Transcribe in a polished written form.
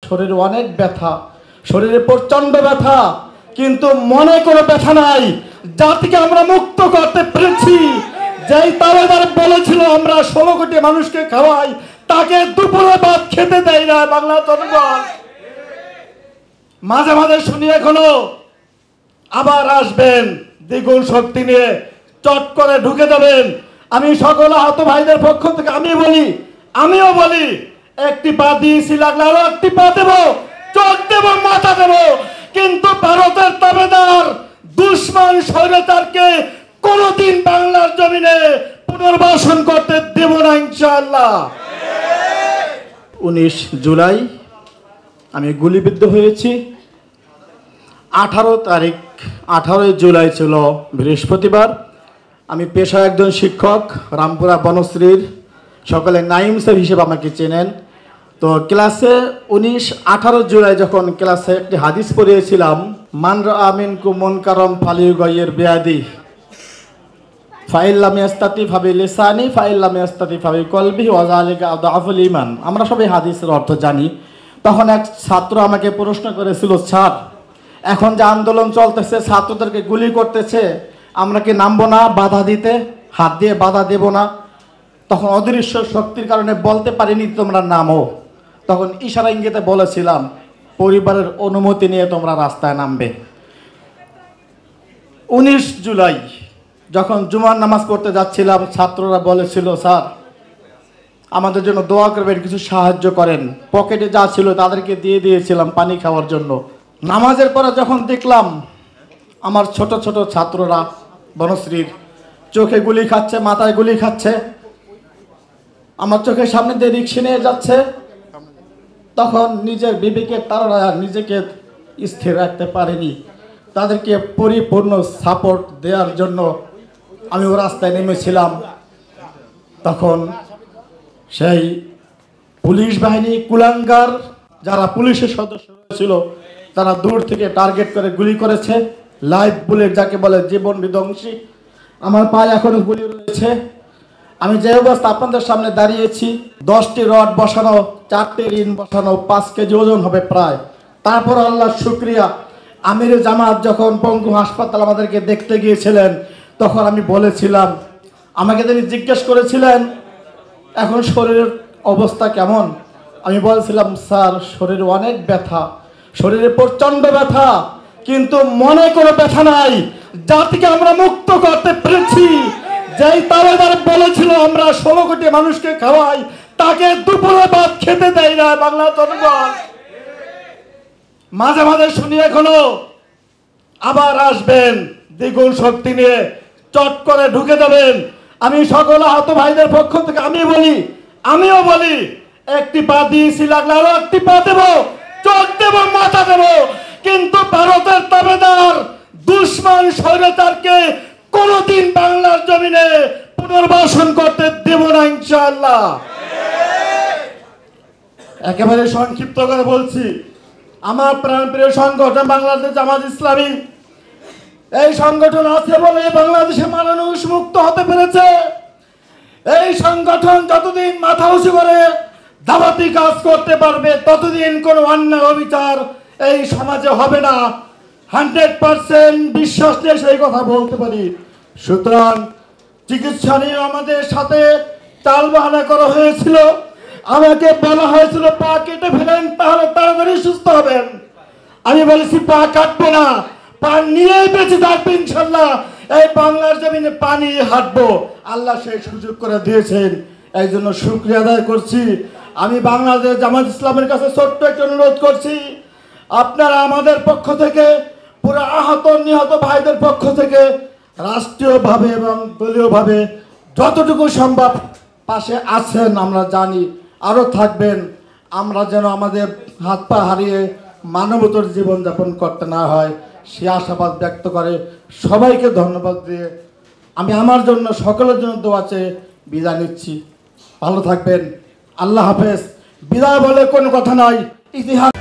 শরীরে অনেক ব্যথা, শরীরে প্রচন্ড ব্যথা, কিন্তু মনে কোনো ব্যথা নাই। জাতিকে আমরা মুক্ত করতে পেরেছি। যেই তাবেদার বলেছিল আমরা 16 কোটি মানুষকে খাওয়াই, তাকে দুপুরে ভাত খেতে দেয় না বাংলা জনগণ। মাঝে মাঝে শুনি এখনো আবার আসবেন দ্বিগুণ শক্তি নিয়ে, চট করে ঢুকে যাবেন। আমি সকল আহত ভাইদের পক্ষ থেকে আমিও বলি একটি পা দিয়েছি, লাগলে আরো একটি পা দেবো, চোখ দেবো, মাথা দেবো, কিন্তু ভারতের তাবেদার দুশ্মন স্বৈরাচারকে কোনদিন বাংলার জমিনে পুনর্বাসন করতে দেব না ইনশাআল্লাহ। 19 জুলাই আমি গুলিবিদ্ধ হয়েছি। 18 জুলাই ছিল বৃহস্পতিবার। আমি পেশায় একজন শিক্ষক, রামপুরা বনশ্রীর, সকলে নাইম স্যার হিসেবে আমাকে চেনেন। তো ক্লাসে 18 জুলাই যখন ক্লাসে একটি হাদিস পড়িয়েছিলাম, মান আমিন কুমন কারম ফালিউ গয়ের বেয়াদি ফাইল্লাম ইয়াস্তাতি ফাবি লিসানি ফাইল্লাম ইয়াস্তাতি ফাবি কলবি ওয়াজালিকা আদাফুল ঈমান। আমরা সবাই হাদিসের অর্থ জানি। তখন এক ছাত্র আমাকে প্রশ্ন করেছিল, স্যার এখন যে আন্দোলন চলতেছে, ছাত্রদেরকে গুলি করতেছে, আমরা কি নামবো না বাধা দিতে? হাত দিয়ে বাধা দেব না? তখন অদৃশ্য শক্তির কারণে বলতে পারিনি তোমরা নামো। তখন ইশারা ইঙ্গিতে বলেছিলাম পরিবারের অনুমতি নিয়ে তোমরা রাস্তায় নামবে। 19 জুলাই যখন জুমার নামাজ পড়তে যাচ্ছিলাম, ছাত্ররা বলেছিল, স্যার আমাদের জন্য দোয়া করবেন, কিছু সাহায্য করেন। পকেটে যা ছিল তাদেরকে দিয়ে দিয়েছিলাম পানি খাওয়ার জন্য। নামাজের পরে যখন দেখলাম আমার ছোট ছোট ছাত্ররা বনশ্রীর চোখে গুলি খাচ্ছে, মাথায় গুলি খাচ্ছে, আমার চোখের সামনে দিয়ে রিক্সা নিয়ে যাচ্ছে, তখন নিজের বিবেকের তারা নিজেকে স্থির রাখতে পারেনি। তাদেরকে পরিপূর্ণ সাপোর্ট দেওয়ার জন্য আমিও রাস্তায় নেমেছিলাম। তখন সেই পুলিশ বাহিনী কুলাঙ্গার যারা পুলিশের সদস্য ছিল, তারা দূর থেকে টার্গেট করে গুলি করেছে। লাইভ বুলেট যাকে বলে, জীবন বিধ্বংসী। আমার পায়ে এখনো গুলি রয়েছে। আমি যে অবস্থা আপনাদের সামনে দাঁড়িয়েছি, 10টি রড বসানো, 4টি রিন বসানো, 5 কেজি ওজন হবে প্রায়। তারপর আল্লাহর শুকরিয়া, আমির জামাত যখন পঙ্গু হাসপাতাল আমাদেরকে দেখতে গিয়েছিলেন, তখন আমি বলেছিলাম, আমাকে তিনি জিজ্ঞেস করেছিলেন এখন শরীরের অবস্থা কেমন। আমি বলছিলাম, স্যার শরীরে অনেক ব্যথা, শরীরে প্রচন্ড ব্যথা, কিন্তু মনে কোনো ব্যথা নাই। জাতিকে আমরা মুক্ত করতে পেরেছি। যেই তাবেদার বলেছিল আমরা 16 কোটি মানুষকে খাওয়াই, তাকে দুপুরে ভাত খেতে দেয় না বাংলা জনগণ। মাঝে মাঝে শুনি এখনো আবার আসবেন দ্বিগুণ শক্তি নিয়ে, চট করে ঢুকে যাবেন। আমি সকল আহত ভাইদের পক্ষ থেকে আমিও বলি একটি পা দিয়েছি, লাগলে আরো একটি পা দেবো, চোখ দেবো, মাথা দেবো, কিন্তু ভারতের তাবেদার দুশ্মন স্বৈরাচারকে কোনদিন বাংলার জমিনে পুনর্বাসন করতে দেব না ইনশাআল্লাহ। একেবারে সংক্ষিপ্ত করে বলছি, আমার প্রাণপ্রিয় সংগঠন বাংলাদেশ জামাত ইসলামী, এই সংগঠন আছে বলে বাংলাদেশে মানুষ মুক্ত হতে পেরেছে। এই সংগঠন যতদিন মাথা উঁচু করে দাওয়াতি কাজ করতে পারবে, ততদিন কোনো অন্যায় অবিচার এই সমাজে হবে না। 100% বিশ্বাস নিয়ে সেই কথা বলতে পারি। সুতরাং চিকিৎসা নিয়ে আমাদের সাথে টালবাহানা করা হয়েছিল। আমাকে বলা হয়েছিল পা কেটে ফেলেন, তাহলে তাড়াতাড়ি সুস্থ হবেন। আমি বলেছি পা কাটবো না, পা নিয়েই বেঁচে থাকবে ইনশাল্লাহ। এই বাংলার জমিনে পানি হাঁটবো, আল্লাহ সেই সুযোগ করে দিয়েছেন, এই জন্য শুকরিয়া আদায় করছি। আমি বাংলাদেশ জামাত ইসলামের কাছে ছোট্ট একটা অনুরোধ করছি, আপনারা আমাদের পক্ষ থেকে, পুরো আহত নিহত ভাইদের পক্ষ থেকে রাষ্ট্রীয়ভাবে এবং দলীয়ভাবে যতটুকু সম্ভব পাশে আছেন আমরা জানি, আরও থাকবেন। আমরা যেন আমাদের হাত পা হারিয়ে মানবতার জীবনযাপন করতে না হয়, সে আশাবাদ ব্যক্ত করে সবাইকে ধন্যবাদ দিয়ে আমি আমার জন্য সকলের জন্য দোয়া চেয়ে বিদায় নিচ্ছি। ভালো থাকবেন, আল্লাহ হাফেজ। বিদায় বলে কোনো কথা নয়, ইতিহাস